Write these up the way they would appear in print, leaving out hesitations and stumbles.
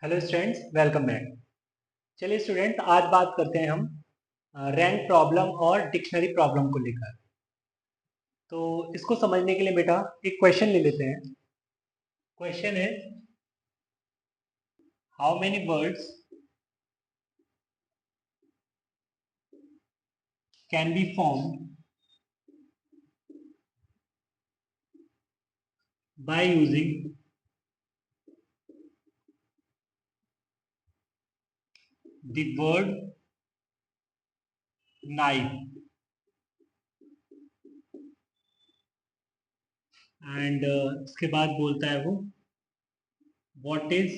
Hello students, welcome back. चलिए student, आज बात करते हैं हम रैंक प्रॉब्लम और डिक्शनरी प्रॉब्लम को लेकर। तो इसको समझने के लिए बेटा एक क्वेश्चन ले लेते हैं। क्वेश्चन है, how many words can be formed by using the word knife and इसके बाद बोलता है वो, what is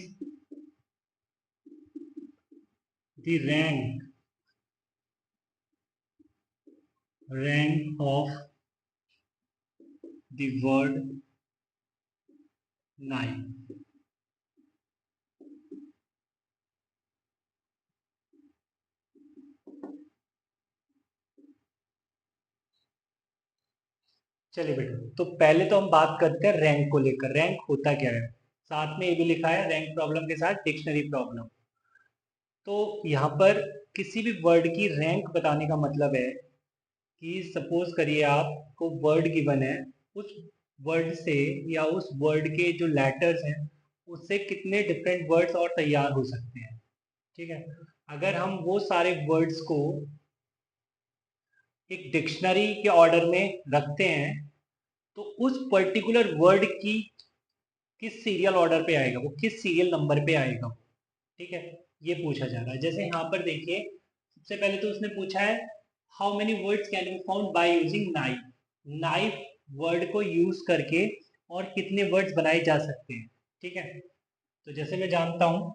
the rank of the word knife. चलिए बेटा, तो पहले तो हम बात करते हैं रैंक को लेकर। रैंक होता क्या है, साथ में ये भी लिखा है रैंक प्रॉब्लम के साथ डिक्शनरी प्रॉब्लम। तो यहाँ पर किसी भी वर्ड की रैंक बताने का मतलब है कि सपोज करिए आपको वर्ड गिवन है, उस वर्ड से या उस वर्ड के जो लेटर्स हैं उससे कितने डिफरेंट वर्ड्स और तैयार हो सकते हैं। ठीक है, अगर हम वो सारे वर्ड्स को एक डिक्शनरी के ऑर्डर में रखते हैं तो उस पर्टिकुलर वर्ड की किस सीरियल ऑर्डर पे आएगा, वो किस सीरियल नंबर पे आएगा। ठीक है, ये पूछा जा रहा है। जैसे यहाँ पर देखिए, सबसे पहले तो उसने पूछा है how many words can be found by using knife. Knife word को यूज करके और कितने वर्ड्स बनाए जा सकते हैं। ठीक है, तो जैसे मैं जानता हूं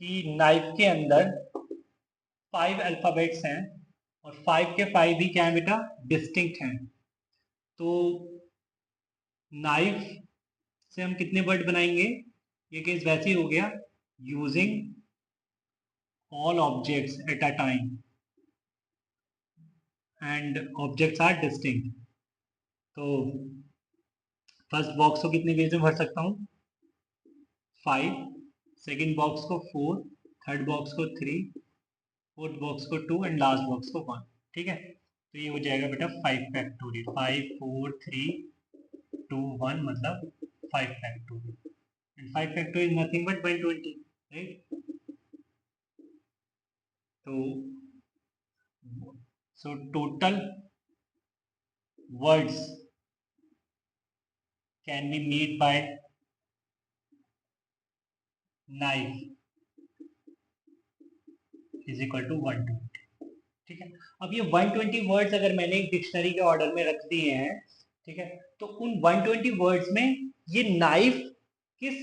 कि नाइफ के अंदर 5 अल्फाबेट्स हैं और 5 के 5 भी क्या है बेटा, डिस्टिंक्ट हैं। तो नाइफ से हम कितने वर्ड बनाएंगे, ये केस वैसे ही हो गया, using all objects at a time and objects are distinct। तो फर्स्ट बॉक्स को कितने वेज में भर सकता हूँ, 5, सेकेंड बॉक्स को 4, थर्ड बॉक्स को 3, फोर्थ बॉक्स को 2 एंड लास्ट बॉक्स को 1। ठीक है, तो ये हो जाएगा बेटा 5 फैक्टोरियल। 5 4 3 2 1 मतलब 5 factorial and 5 factorial nothing but 120, right. तो so total words can be made by knife is equal to 120। ठीक है, अब ये 120 वर्ड्स अगर मैंने एक डिक्शनरी के ऑर्डर में रख दिए हैं, ठीक है, तो उन 120 वर्ड्स में ये नाइफ किस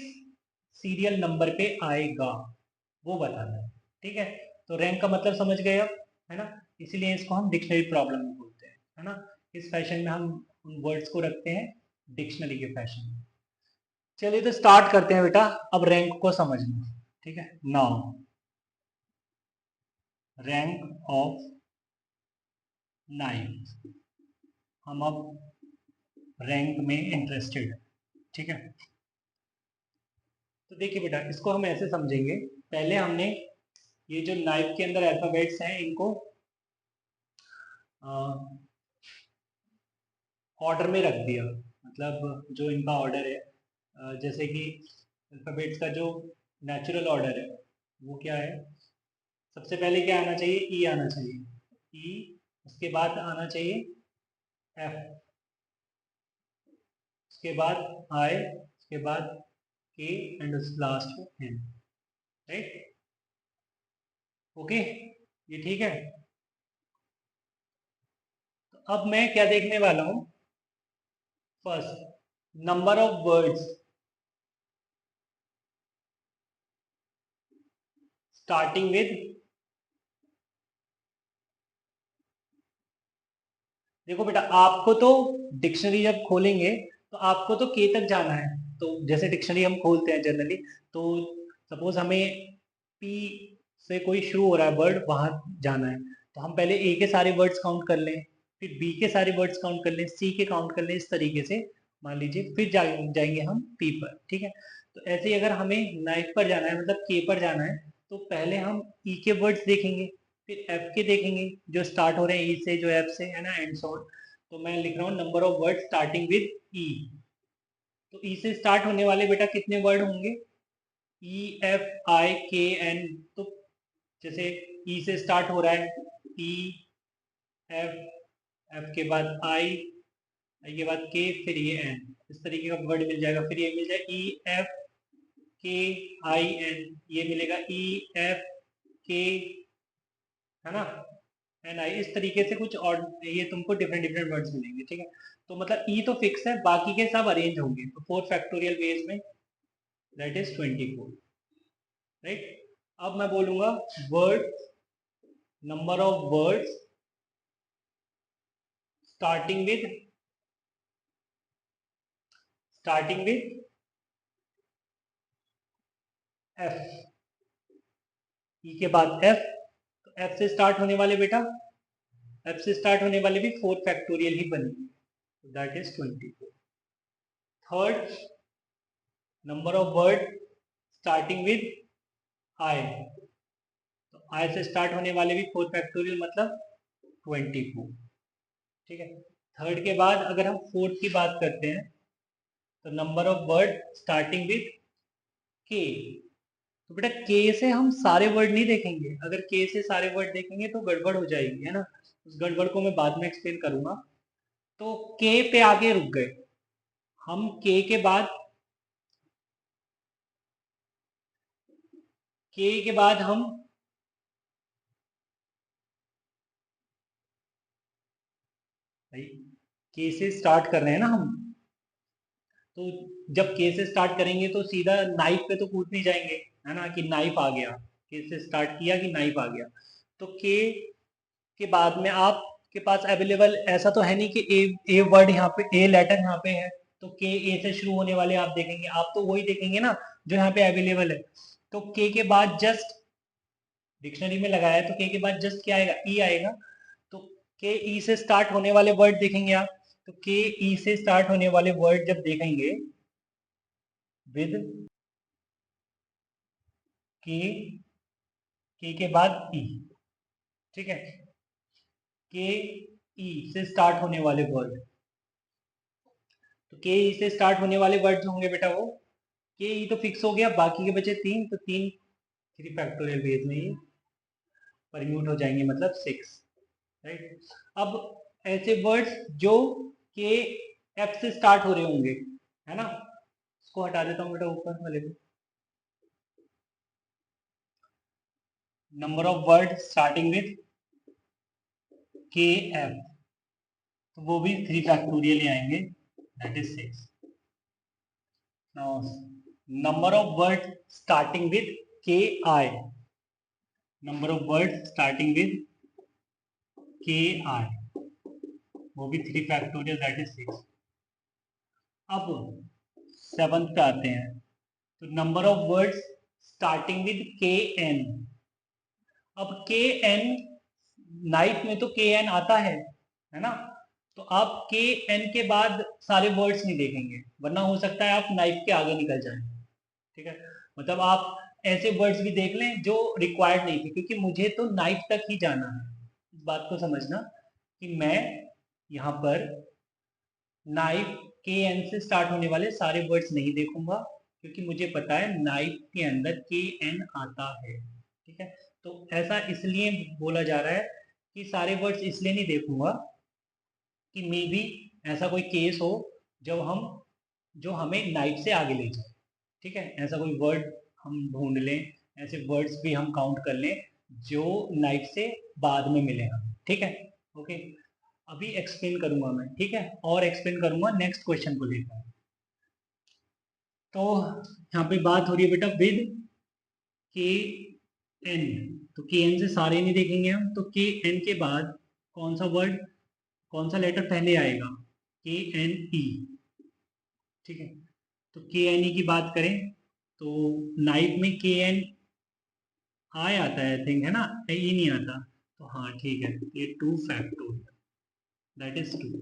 सीरियल नंबर पे आएगा वो बताना है। ठीक है, तो रैंक का मतलब समझ गए अब, है ना। इसीलिए इसको हम डिक्शनरी प्रॉब्लम बोलते हैं, है ना। इस फैशन में हम उन वर्ड्स को रखते हैं डिक्शनरी के फैशन में। चलिए तो स्टार्ट करते हैं बेटा अब रैंक को समझना। ठीक है, नाउ रैंक ऑफ नाइफ, हम अब रैंक में इंटरेस्टेड है। ठीक है, तो देखिए बेटा, इसको हम ऐसे समझेंगे। पहले हमने ये जो नाइफ के अंदर अल्फाबेट्स हैं इनको ऑर्डर में रख दिया, मतलब जो इनका ऑर्डर है, जैसे कि अल्फाबेट्स का जो नेचुरल ऑर्डर है वो क्या है, सबसे पहले क्या आना चाहिए, ई आना चाहिए, ई, उसके बाद आना चाहिए एफ, उसके बाद आई, उसके बाद के एंड उस लास्ट में एन, राइट। ओके, ये ठीक है। तो अब मैं क्या देखने वाला हूं, first number of words starting with, देखो बेटा आपको तो डिक्शनरी जब खोलेंगे तो आपको तो के तक जाना है। तो जैसे डिक्शनरी हम खोलते हैं जनरली, तो सपोज हमें पी से कोई शुरू हो रहा है वर्ड, वहां जाना है, तो हम पहले ए के सारे वर्ड्स काउंट कर लें, फिर बी के सारे वर्ड्स काउंट कर लें, सी के काउंट कर लें, इस तरीके से मान लीजिए, फिर जाएंगे हम पी पर। ठीक है, तो ऐसे ही अगर हमें नाइफ पर जाना है, मतलब के पर जाना है, तो पहले हम ई के वर्ड्स देखेंगे, फिर एफ के देखेंगे जो स्टार्ट हो रहे हैं ई से, जो एफ से है ना, एंड सो ऑन। तो मैं लिख रहा हूँ number of word starting with E. तो ई से स्टार्ट होने वाले बेटा कितने वर्ड होंगे? ई एफ आई के एन। तो जैसे ई से स्टार्ट हो रहा है, ई एफ, एफ के बाद आई के बाद के, फिर ये एन, इस तरीके का वर्ड मिल जाएगा। फिर ये मिल जाएगा ई एफ के आई एन, ये मिलेगा ई एफ के, है ना, एन आई। इस तरीके से कुछ और ये तुमको डिफरेंट डिफरेंट वर्ड्स मिलेंगे, ठीक है। तो मतलब ई तो फिक्स है, बाकी के सब अरेंज होंगे। तो 4 फैक्टोरियल वेज में दैट इज 24, राइट। अब मैं बोलूंगा word, number of words starting with F. E के बाद एफ, तो एफ से स्टार्ट होने वाले बेटा, एफ से स्टार्ट होने वाले भी 4 फैक्टोरियल ही बनेंगे, that is 24। Third, number of word starting with I, तो आई से स्टार्ट होने वाले भी 4 फैक्टोरियल, मतलब 24, ठीक है। थर्ड के बाद अगर हम फोर्थ की बात करते हैं, तो number of word starting with के। तो बेटा के से हम सारे वर्ड नहीं देखेंगे, अगर के से सारे वर्ड देखेंगे तो गड़बड़ हो जाएगी, है ना। उस गड़बड़ को मैं बाद में एक्सप्लेन करूंगा। तो के पे आगे रुक गए हम, के के बाद हम भाई के से स्टार्ट कर रहे हैं ना हम, तो जब के से स्टार्ट करेंगे तो सीधा नाइफ पे तो कूद नहीं जाएंगे, है ना, कि नाइफ आ गया, के से स्टार्ट किया कि नाइफ आ गया। तो के बाद में आपके पास अवेलेबल ऐसा तो है नहीं कि ए वर्ड यहाँ पे, ए लेटर यहाँ पे है, तो के ए से शुरू होने वाले आप देखेंगे, आप तो वही देखेंगे ना जो यहाँ पे अवेलेबल है। तो के बाद जस्ट डिक्शनरी में लगाया है, तो के बाद जस्ट क्या आएगा? ई आएगा। तो के ई से स्टार्ट होने वाले वर्ड देखेंगे आप, तो के ई से स्टार्ट होने वाले वर्ड जब देखेंगे विद के बाद ई, ठीक है, के ई से स्टार्ट होने वाले वर्ड, तो के ई से स्टार्ट होने वाले वर्ड जो होंगे बेटा वो, के ई तो फिक्स हो गया, बाकी के बचे तीन, तो तीन 3 फैक्टोरियल वेज में ही परम्यूट हो जाएंगे, मतलब 6, राइट। अब ऐसे वर्ड्स जो के एफ से स्टार्ट हो रहे होंगे, है ना, इसको हटा देता हूँ बेटा ऊपर वाले को। Number of word starting with K F, तो वो भी 3 फैक्टोरियल ही आएंगे, that is 6। Now number of word starting with K I, number of word starting with K I, वो भी 3 फैक्टोरियल, दैट इज 6। अब 7th पे आते हैं, तो number of words starting with के एन। अब के एन, नाइफ में तो के एन आता है ना, तो आप के एन के बाद सारे वर्ड्स नहीं देखेंगे, वरना हो सकता है आप नाइफ के आगे निकल जाएं, ठीक है। मतलब आप ऐसे वर्ड्स भी देख लें जो रिक्वायर्ड नहीं थे, क्योंकि मुझे तो नाइफ तक ही जाना है। इस बात को समझना कि मैं यहाँ पर नाइफ के एन से स्टार्ट होने वाले सारे वर्ड्स नहीं देखूंगा, क्योंकि मुझे पता है नाइफ के अंदर के एन आता है, ठीक है। तो ऐसा इसलिए बोला जा रहा है कि सारे वर्ड्स इसलिए नहीं देखूंगा कि मे बी ऐसा कोई केस हो जब हम, जो हमें नाइफ से आगे ले जाए, ठीक है, ऐसा कोई वर्ड हम ढूंढ लें, ऐसे वर्ड्स भी हम काउंट कर लें जो नाइफ से बाद में मिले हमें, ठीक है। ओके, अभी एक्सप्लेन करूंगा मैं, ठीक है, और एक्सप्लेन करूंगा नेक्स्ट क्वेश्चन को लेकर। तो यहाँ पे बात हो रही है बेटा विद के एन, तो के एन से सारे नहीं देखेंगे हम, तो के एन के बाद कौन सा वर्ड, कौन सा लेटर पहले आएगा? के एन ई, ठीक है। तो के एन ई की बात करें तो नाइफ में के एन आई आता है, आई थिंक, है ना, ई नहीं आता, तो हाँ ठीक है, ये 2 फैक्टोरियल, दैट इज 2।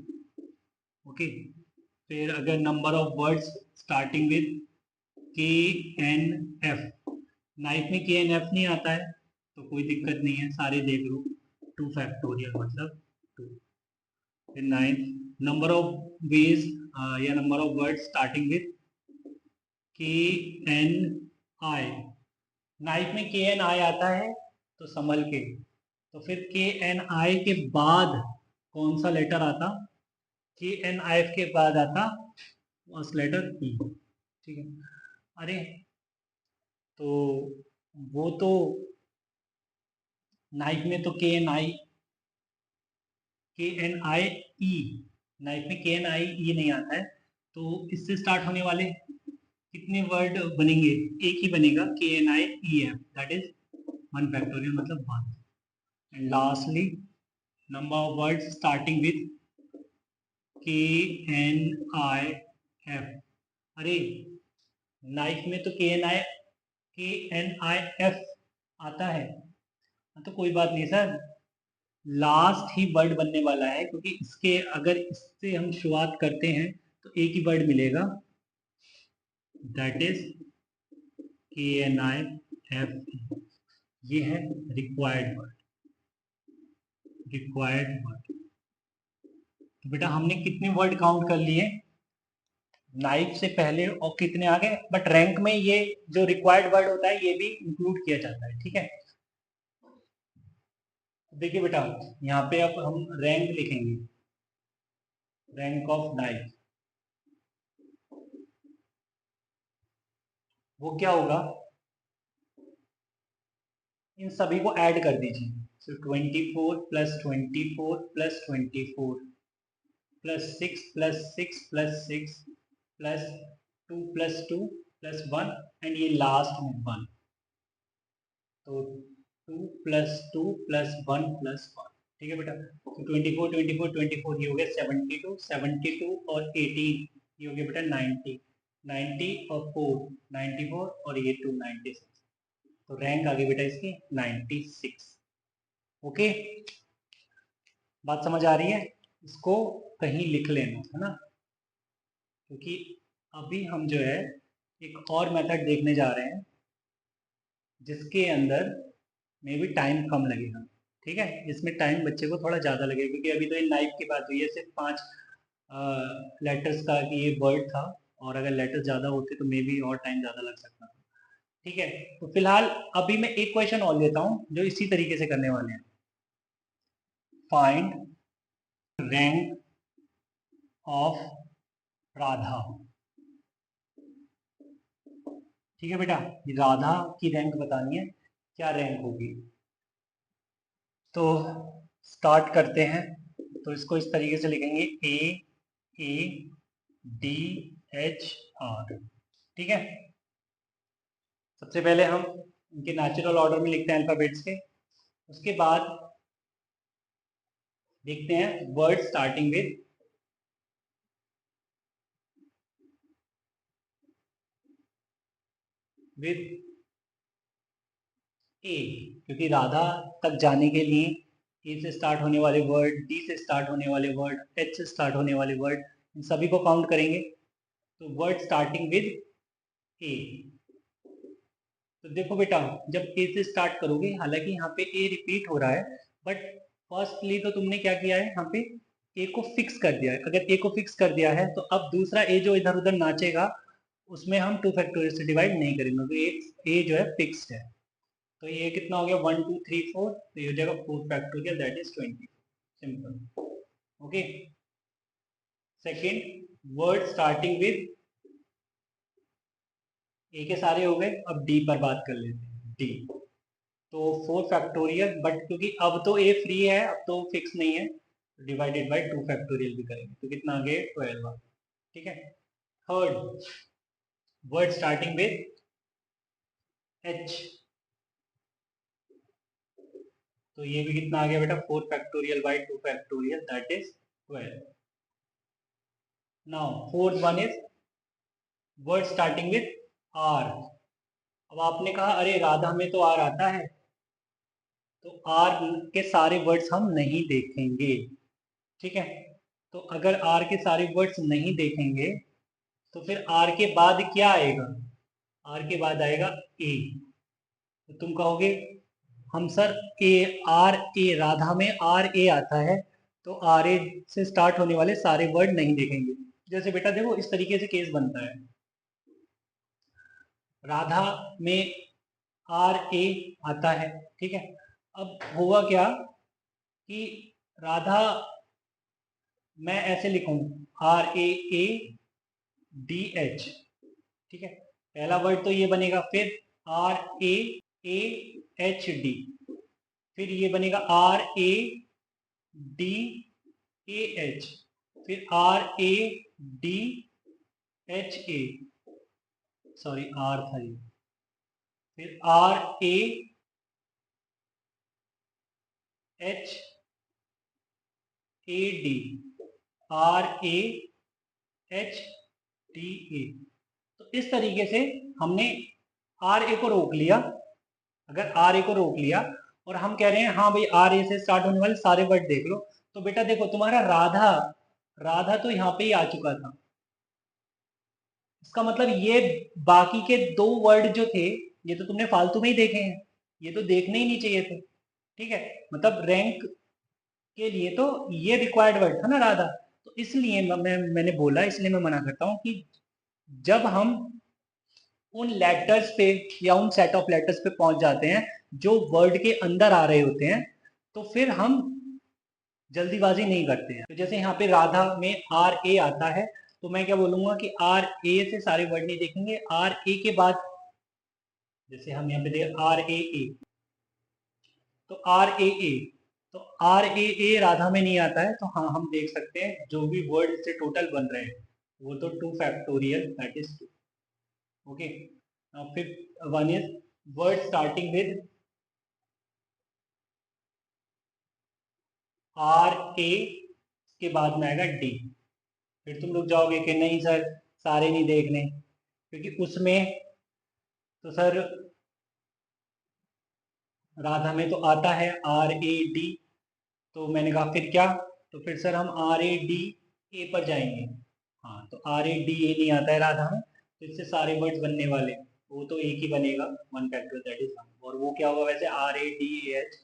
ओके, फिर अगर number of words starting with KNF। Knife में KNF नहीं आता है तो कोई दिक्कत नहीं है, सारे देख लो। 2 फैक्टोरियल मतलब 2। फिर नाइफ, नंबर ऑफ वेज या number of word starting with KNI। Knife में KNI आता है तो संभल के, तो फिर KNI के बाद कौन सा लेटर आता? KNI के बाद आता फर्स्ट लेटर E। ठीक है, अरे तो वो तो नाइफ में तो KNI E, नाइफ में KNI E नहीं आता है, तो इससे स्टार्ट होने वाले कितने वर्ड बनेंगे? एक ही बनेगा, KNI EF, that is 1 factorial मतलब 1। And lastly number of words starting with KNIF। अरे नाइफ में तो KNIF आता है, तो कोई बात नहीं सर, लास्ट ही वर्ड बनने वाला है, क्योंकि इसके अगर इससे हम शुरुआत करते हैं तो एक ही वर्ड मिलेगा, दैट इज KNIF। ये है रिक्वायर्ड वर्ड, रिक्वायर्ड वर्ड। तो बेटा हमने कितने वर्ड काउंट कर लिए नाइफ से पहले और कितने आ गए, बट रैंक में ये जो रिक्वायर्ड वर्ड होता है ये भी इंक्लूड किया जाता है। ठीक है, देखिए बेटा यहाँ पे अब हम रैंक लिखेंगे, रैंक ऑफ नाइफ। वो क्या होगा, इन सभी को ऐड कर दीजिए। सो 24 plus 24 plus 24 plus 6 plus 6 plus 6 plus 2 plus 2 plus 1 and ये लास्ट में 1, तो 2 प्लस 2 प्लस 1 प्लस 1। ठीक है बेटा, तो 24 24 24 ये हो गया 72, 72 और 18 ये हो गया बेटा 90, 90 और 4 94 और ये 2 96, तो रैंक आ गई बेटा इसकी 96। ओके, बात समझ आ रही है? इसको कहीं लिख लेना है ना, क्योंकि अभी हम जो है एक और मेथड देखने जा रहे हैं जिसके अंदर में भी टाइम कम लगेगा। ठीक है, इसमें टाइम बच्चे को थोड़ा ज़्यादा लगेगा, क्योंकि अभी तो ये नाइफ की बात हुई है, सिर्फ 5 लेटर्स का कि ये वर्ड था, और अगर लेटर्स ज़्यादा होते तो मे भी और टाइम ज़्यादा लग सकता था। ठीक है, तो फिलहाल अभी मैं एक क्वेश्चन और लेता हूँ जो इसी तरीके से करने वाले हैं। Find rank of Radha. ठीक है बेटा, राधा की रैंक बतानी है, क्या रैंक होगी। तो स्टार्ट करते हैं, तो इसको इस तरीके से लिखेंगे AADHR। ठीक है, सबसे पहले हम इनके नेचुरल ऑर्डर में लिखते हैं अल्फाबेट्स के, उसके बाद देखते हैं वर्ड स्टार्टिंग विद ए, क्योंकि राधा तक जाने के लिए ए से स्टार्ट होने वाले वर्ड, डी से स्टार्ट होने वाले वर्ड, एच से स्टार्ट होने वाले वर्ड, इन सभी को काउंट करेंगे। तो वर्ड स्टार्टिंग विद ए, तो देखो बेटा जब ए से स्टार्ट करोगे, हालांकि यहाँ पे ए रिपीट हो रहा है, बट फर्स्टली तो तुमने क्या किया है, यहाँ पे ए को फिक्स कर दिया है। अगर ए को फिक्स कर दिया है तो अब दूसरा ए जो इधर उधर नाचेगा उसमें हम 2 फैक्टोरियल से डिवाइड नहीं करेंगे, तो ए जो है फिक्स्ड है। तो ये कितना हो गया 1 2 3 4, तो ये हो जाएगा 4 factorial, that is 20। Simple. Okay, second word starting with A के सारे हो गए, अब डी पर बात कर लेते हैं। डी तो 4 फैक्टोरियल, बट क्योंकि अब तो ए फ्री है, अब तो फिक्स नहीं है, डिवाइडेड बाय 2 फैक्टोरियल भी करेंगे, तो कितना आ गया 12। ठीक है, third word starting with H, तो ये भी कितना आ गया बेटा 4 factorial by 2 factorial, that is 12। Now fourth one is word starting with R. अब आपने कहा अरे राधा में तो आर आता है, तो आर के सारे वर्ड्स हम नहीं देखेंगे। ठीक है, तो अगर आर के सारे वर्ड्स नहीं देखेंगे तो फिर आर के बाद क्या आएगा, आर के बाद आएगा ए, तो तुम कहोगे हम sir A, R A, Radha में आर ए आता है तो आर ए से स्टार्ट होने वाले सारे वर्ड नहीं देखेंगे। जैसे बेटा देखो इस तरीके से केस बनता है, राधा में आर ए आता है, ठीक है। अब हुआ क्या कि राधा मैं ऐसे लिखूं R A A D H, ठीक है, पहला वर्ड तो ये बनेगा, फिर R A A H D, फिर ये बनेगा R A D A H, फिर R A D H A, sorry R था ये, फिर R A H A D, R A H D A. तो इस तरीके से हमने आर ए को रोक लिया। अगर आर ए को रोक लिया और हम कह रहे हैं हाँ भाई आर ए से स्टार्ट होने वाले सारे वर्ड देख लो, तो बेटा देखो तुम्हारा राधा, राधा तो यहाँ पे ही आ चुका था, इसका मतलब ये बाकी के दो वर्ड जो थे ये तो तुमने फालतू में ही देखे हैं, ये तो देखने ही नहीं चाहिए थे, ठीक है। मतलब रैंक के लिए तो ये रिक्वायर्ड वर्ड था ना राधा, तो इसलिए मैंने बोला, इसलिए मैं मना करता हूँ कि जब हम उन लेटर्स पे या उन सेट ऑफ लेटर्स पे पहुंच जाते हैं जो वर्ड के अंदर आ रहे होते हैं, तो फिर हम जल्दीबाजी नहीं करते हैं। तो जैसे यहाँ पे राधा में आर ए आता है, तो मैं क्या बोलूंगा कि आर ए से सारे वर्ड नहीं देखेंगे, आर ए के बाद जैसे हम यहाँ पे देख आर ए ए, तो आर ए ए, तो आर ए ए राधा में नहीं आता है, तो हाँ हम देख सकते हैं जो भी वर्ड इससे टोटल बन रहे हैं वो तो 2 फैक्टोरियल दैट इज 2। ओके, फिर one is word starting with R A के बाद में आएगा डी। फिर तुम लोग जाओगे कि नहीं सर सारे नहीं देखने, क्योंकि उसमें तो सर राधा में तो आता है आर ए डी, तो मैंने कहा फिर क्या, तो फिर सर हम आर ए डी ए पर जाएंगे। हाँ तो आर ए डी ए नहीं आता है राधा में, तो इससे सारे वर्ड्स बनने वाले, वो तो एक ही बनेगा, one factor that is one, और वो क्या होगा वैसे R A D H.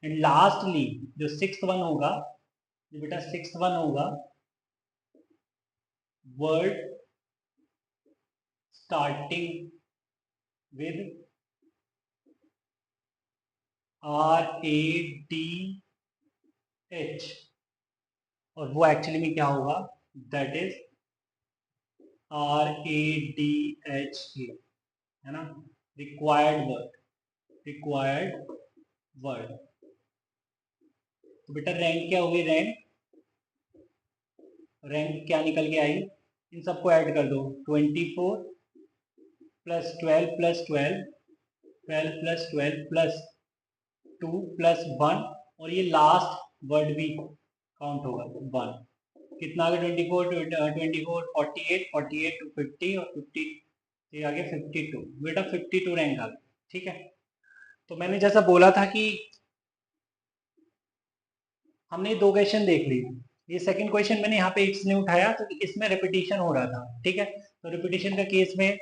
And lastly जो सिक्स्थ वन होगा, जो बेटा सिक्स्थ वन होगा, word starting with R A D H, और वो एक्चुअली में क्या होगा, that is R A D H A, है ना, रिक्वायर्ड वर्ड, रिक्वायर्ड वर्ड। तो बेटा रैंक क्या होगी, रैंक, रैंक क्या निकल के आई, इन सबको ऐड कर दो, 24 plus 12 plus 12, 12 plus 12 plus 2 plus 1, और ये लास्ट वर्ड भी काउंट होगा 1, कितना आ गया 24, 24 48, 48 टू 50 और 50 ये आ गया 52, बेटा 52 रैंक आ गया, ठीक है। तो मैंने जैसा बोला था कि हमने दो क्वेश्चन देख लिए, ये सेकंड क्वेश्चन मैंने यहाँ पे इसने उठाया तो इसमें रिपीटिशन हो रहा था, ठीक है। तो रिपीटिशन का केस में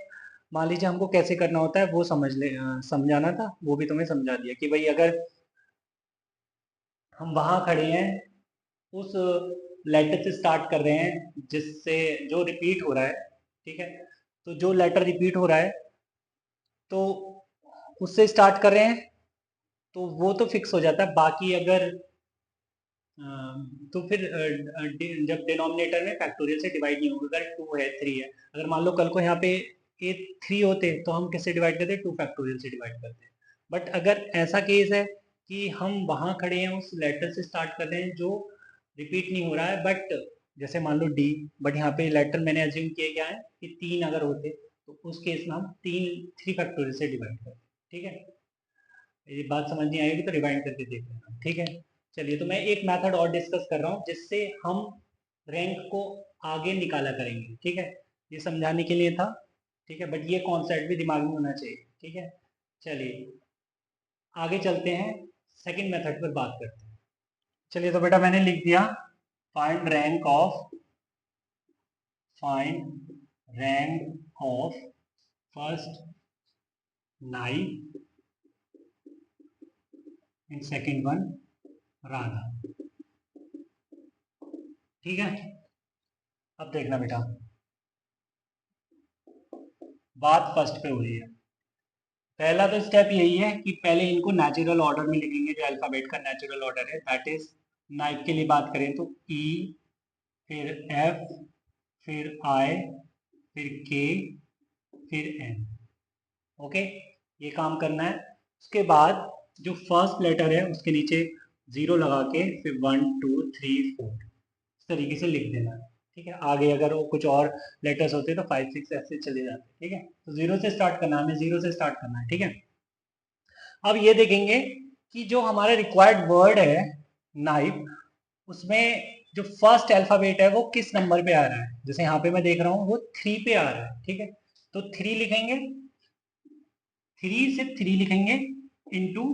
मान लीजिए हमको कैसे करना होता है वो समझाना था, वो भी तुम्हें समझा दिया कि भाई अगर हम वहां खड़े हैं उस लेटर से स्टार्ट कर रहे हैं जिससे जो रिपीट हो रहा है, ठीक है, तो जो लेटर रिपीट हो रहा है तो उससे स्टार्ट कर रहे हैं तो वो तो फिक्स हो जाता है, बाकी अगर तो फिर जब डिनोमिनेटर में फैक्टोरियल से डिवाइड नहीं होगा, अगर 2 है 3 है, अगर मान लो कल को यहाँ पे ए 3 होते तो हम किससे डिवाइड करते, 2 फैक्टोरियल से डिवाइड करते। बट अगर ऐसा केस है कि हम वहाँ खड़े हैं उस लेटर से स्टार्ट कर रहे हैं जो रिपीट नहीं हो रहा है, बट जैसे मान लो डी, बट यहाँ पे लेटर मैंने एज्यूम किया क्या है कि 3 अगर होते तो उस केस में हम 3 फैक्टोरियल से डिवाइड करते, ठीक है। ये बात समझ नहीं आएगी तो रिवाइंड करके देख लेना, ठीक है। चलिए तो मैं एक मेथड और डिस्कस कर रहा हूँ जिससे हम रैंक को आगे निकाला करेंगे, ठीक है, ये समझाने के लिए था, ठीक है, बट ये कॉन्सेप्ट भी दिमाग में होना चाहिए, ठीक है। चलिए आगे चलते हैं, सेकंड मेथड पर बात करते हैं। चलिए तो बेटा मैंने लिख दिया find rank of, find rank of first knife and second one Radha. ठीक है, अब देखना बेटा, बात फर्स्ट पे हो रही है। पहला तो स्टेप यही है कि पहले इनको नेचुरल ऑर्डर में लिखेंगे, जो अल्फाबेट का नेचुरल ऑर्डर है, दैट इज नाइफ के लिए बात करें तो ई, फिर एफ, फिर आई, फिर के, फिर एन। ओके, ये काम करना है। उसके बाद जो फर्स्ट लेटर है उसके नीचे जीरो लगा के फिर 1 2 3 4 इस तरीके से लिख देना है। ठीक है, आगे अगर वो कुछ और लेटर्स होते तो 5 6 ऐसे चले जाते। ठीक है, तो जीरो से स्टार्ट करना है, हमें जीरो से स्टार्ट करना है। ठीक है, अब ये देखेंगे कि जो हमारा रिक्वायर्ड वर्ड है नाइफ, उसमें जो फर्स्ट अल्फाबेट है वो किस नंबर पे आ रहा है। जैसे यहाँ पे मैं देख रहा हूँ वो 3 पे आ रहा है। ठीक है, तो 3 लिखेंगे, 3 से 3 लिखेंगे इनटू,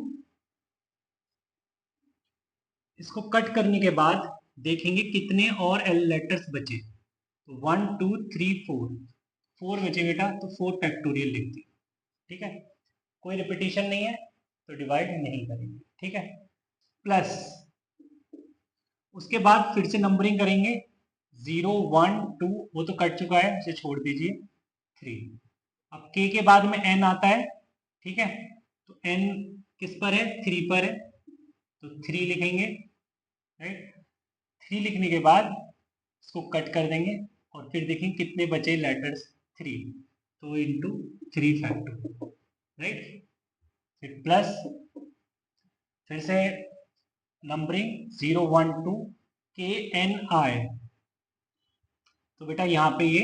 इसको कट करने के बाद देखेंगे कितने और एल लेटर्स बचे। तो 1 2 3 4 4 बचे बेटा, तो 4 फैक्टोरियल लिख दिए। ठीक है, कोई रिपीटिशन नहीं है तो डिवाइड नहीं करेंगे। ठीक है, प्लस उसके बाद फिर से नंबरिंग करेंगे, 0 1 2 वो तो कट चुका है, उसे छोड़ दीजिए, 3। अब के बाद में एन आता है। ठीक है, तो एन किस पर है, 3 पर है, तो 3 लिखेंगे। राइट, 3 लिखने के बाद इसको कट कर देंगे और फिर देखेंगे कितने बचे लेटर्स, 3, तो इंटू 3 फैक्टर। राइट, फिर प्लस, फिर से नंबरिंग 0 1 2 के एन आई, तो बेटा यहाँ पे ये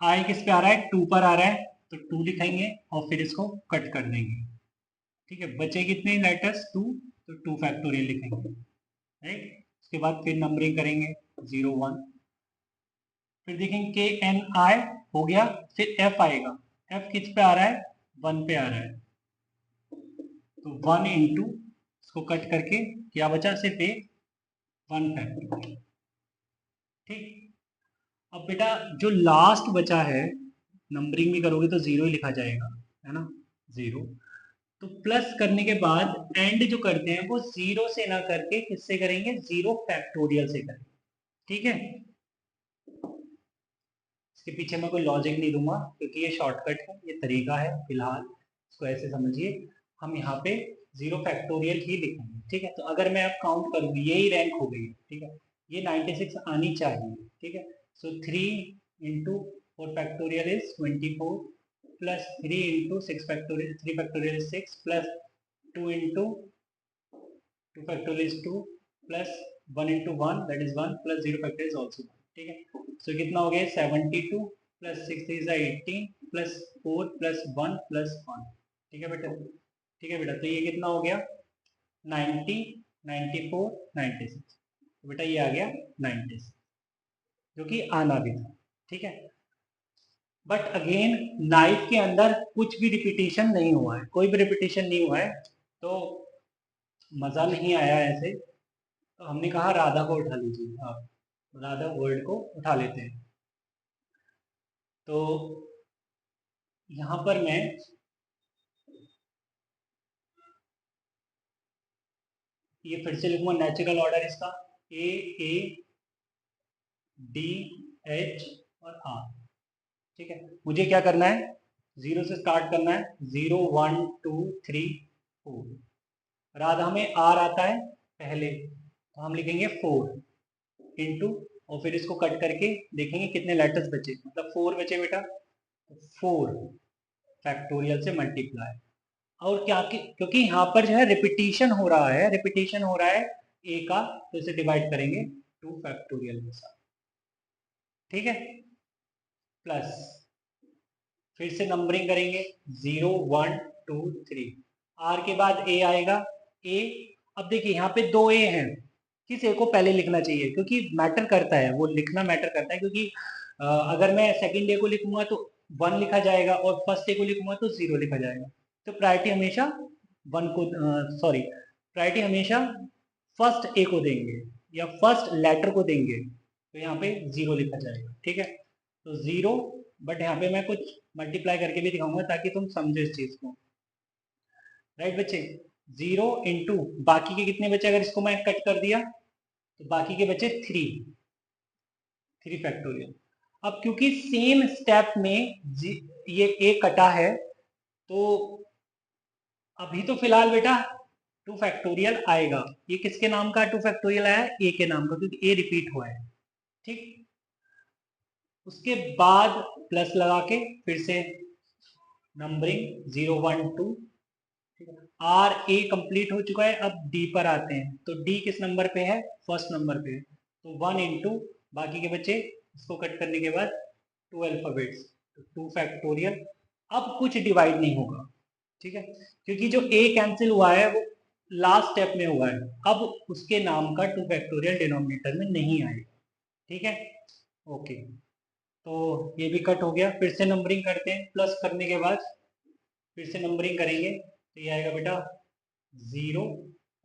आई किस पे आ रहा है, 2 पर आ रहा है, तो 2 लिखेंगे और फिर इसको कट कर देंगे। ठीक है, बचे कितने लेटर्स, 2, तो 2 फैक्टोरियल लिखेंगे। राइट, उसके बाद फिर नंबरिंग करेंगे 0 1, फिर देखेंगे के एन आई हो गया, फिर एफ आएगा, एफ किस पे आ रहा है, 1 पे आ रहा है, तो 1 इंटू, इसको कट करके क्या बचा, सिर्फ एक 1 फैक्टोरियल। ठीक, अब बेटा जो लास्ट बचा है, नंबरिंग भी करोगे तो जीरो ही लिखा जाएगा, है ना, जीरो। तो प्लस करने के बाद एंड जो करते हैं वो जीरो से ना करके किससे करेंगे, 0 फैक्टोरियल से करेंगे। ठीक है, इसके पीछे मैं कोई लॉजिक नहीं दूंगा क्योंकि ये शॉर्टकट है, ये तरीका है, फिलहाल इसको ऐसे समझिए। हम यहाँ पे 0 फैक्टोरियल ही लिखेंगे। ठीक है, तो अगर मैं अब काउंट करूँ, यही रैंक हो गई। ठीक है, ये 96 आनी चाहिए। ठीक है, सो 3 into 4 factorial is 24, plus 3 into 6 factorial, 3 factorial is 6, plus 2 into 2 factorial is 2, plus 1 into 1 that is 1, plus 0 factorial is also 1। ठीक है, सो कितना हो गया, 72 plus 6 is 18 plus 4 plus 1 plus 1। ठीक है बेटा, ठीक है बेटा, तो ये कितना हो गया, 90 94 96, तो बेटा ये आ गया 96, जो कि आना भी था। ठीक है, बट अगेन नाइफ के अंदर कुछ भी रिपीटेशन नहीं हुआ है, कोई भी रिपीटेशन नहीं हुआ है, तो मजा नहीं आया ऐसे, तो हमने कहा राधा को उठा लीजिए आप, राधा वर्ड को उठा लेते हैं। तो यहां पर मैं ये फिर से लिखूंगा नेचुरल ऑर्डर इसका, ए डी एच और आर। ठीक है, मुझे क्या करना है, जीरो से स्टार्ट करना है, 0 1 2 3 4। राधा में आर आता है पहले, तो हम लिखेंगे 4 इंटू, और फिर इसको कट करके देखेंगे कितने लेटर्स बचे, मतलब 4 बचे बेटा, 4 फैक्टोरियल से मल्टीप्लाई। और क्या क्योंकि यहाँ पर जो है रिपीटिशन हो रहा है, रिपीटिशन हो रहा है ए का, तो इसे डिवाइड करेंगे 2 फैक्टोरियल के साथ। ठीक है, प्लस फिर से नंबरिंग करेंगे 0 1 2 3, आर के बाद ए आएगा, ए। अब देखिए यहाँ पे 2 ए हैं, किस ए को पहले लिखना चाहिए, क्योंकि मैटर करता है, वो लिखना मैटर करता है, क्योंकि अगर मैं सेकंड ए को लिखूंगा तो 1 लिखा जाएगा और फर्स्ट ए को लिखूंगा तो 0 लिखा जाएगा। तो प्रायोरिटी हमेशा 1 को, सॉरी, प्रायोरिटी हमेशा फर्स्ट ए को देंगे या फर्स्ट लेटर को देंगे, तो यहाँ पे 0 लिखा जाएगा। ठीक है, तो 0 बट यहाँ पे मैं कुछ मल्टीप्लाई करके भी दिखाऊंगा ताकि तुम समझो इस चीज को। राइट बच्चे, 0 इंटू बाकी के कितने बचे, अगर इसको मैं कट कर दिया तो बाकी के बचे 3 फैक्टोरियल। अब क्योंकि सेम स्टेप में ये ए कटा है, तो अभी तो फिलहाल बेटा 2 फैक्टोरियल आएगा। ये किसके नाम का 2 फैक्टोरियल आया है, ए के नाम का, क्योंकि ए रिपीट हुआ है। ठीक, उसके बाद प्लस लगा के फिर से नंबरिंग 0 1 2। आर ए कंप्लीट हो चुका है, अब डी पर आते हैं। तो डी किस नंबर पे है, फर्स्ट नंबर पे है। तो 1 इंटू बाकी के बच्चे, इसको कट करने के बाद 2 अल्फाबेट्स, तो 2 फैक्टोरियल। अब कुछ डिवाइड नहीं होगा, ठीक है, क्योंकि जो ए कैंसिल हुआ है वो लास्ट स्टेप में हुआ है। अब उसके नाम का 2 फैक्टोरियल डिनोमिनेटर में नहीं आएगा। ठीक है, ओके। तो ये भी कट हो गया। फिर से नंबरिंग करते हैं, प्लस करने के बाद फिर से नंबरिंग करेंगे, तो ये आएगा बेटा 0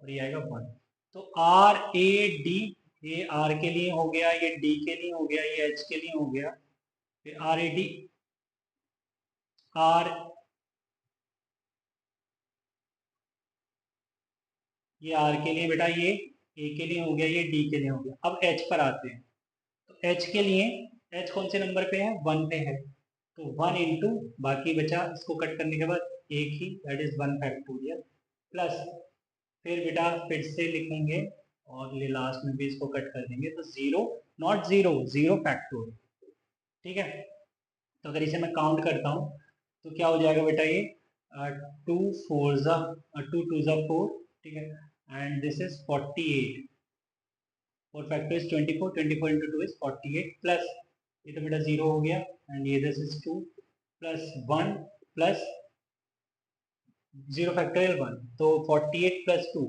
और ये आएगा 1। तो आर ए डी, ये आर के लिए हो गया, ये डी के लिए हो गया, ये एच के लिए हो गया। फिर आर ए डी, आर, ये आर के लिए बेटा, ये ए के लिए हो गया, ये डी के लिए हो गया। अब एच पर आते हैं। तो एच के लिए, एच कौन से नंबर पे है, 1 पे है। तो 1 इंटू बाकी बचा, इसको कट करने के बाद एक ही, दैट इज 1 फैक्टोरियल, प्लस फिर बेटा फिर से लिखेंगे और ये लास्ट में भी इसको कट कर देंगे। तो 0 नॉट 0, 0 फैक्टोरियल। ठीक है, तो अगर इसे मैं काउंट करता हूँ तो क्या हो जाएगा बेटा, ये 2 4 जा 2 2 जा 4, ठीक है, and this is 48। 4 factor is 24, 24 into 2 is 48, plus ये तो बेटा 0 हो गया, एंड ये this is 2 plus 1 plus 0 factorial 1, तो 48 प्लस 2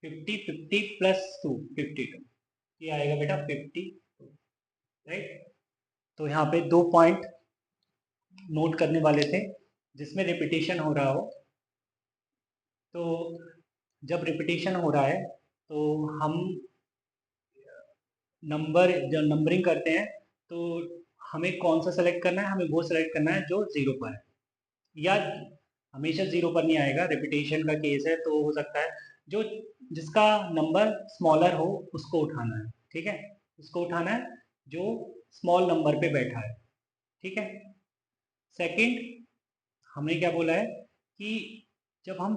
50, 50 प्लस 2 52, ये आएगा बेटा 50। राइट, तो यहाँ पे 2 पॉइंट नोट करने वाले थे जिसमें रिपीटेशन हो रहा हो। तो जब रिपीटेशन हो रहा है तो हम जब नंबरिंग करते हैं तो हमें कौन सा सेलेक्ट करना है, हमें वो सेलेक्ट करना है जो 0 पर है, या हमेशा 0 पर नहीं आएगा, रिपीटेशन का केस है तो हो सकता है जो जिसका नंबर स्मॉलर हो उसको उठाना है। ठीक है, उसको उठाना है जो स्मॉल नंबर पे बैठा है। ठीक है, सेकंड हमने क्या बोला है कि जब हम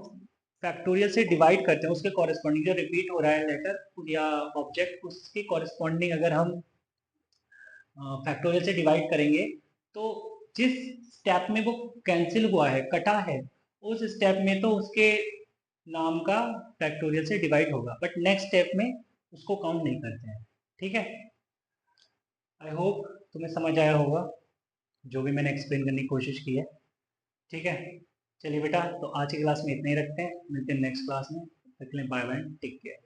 फैक्टोरियल से डिवाइड करते हैं उसके कॉरेस्पॉन्डिंग जो रिपीट हो रहा है लेटर या ऑब्जेक्ट, उसके कॉरेस्पॉन्डिंग अगर हम फैक्टोरियल से डिवाइड करेंगे तो जिस स्टेप में वो कैंसिल हुआ है, कटा है, उस स्टेप में तो उसके नाम का फैक्टोरियल से डिवाइड होगा, बट नेक्स्ट स्टेप में उसको काउंट नहीं करते हैं। ठीक है, आई होप तुम्हें समझ आया होगा जो भी मैंने एक्सप्लेन करने की कोशिश की है। ठीक है, चलिए बेटा, तो आज की क्लास में इतना ही रखते हैं, मिलते हैं नेक्स्ट क्लास में। तक के लिए बाय बाय, टेक केयर।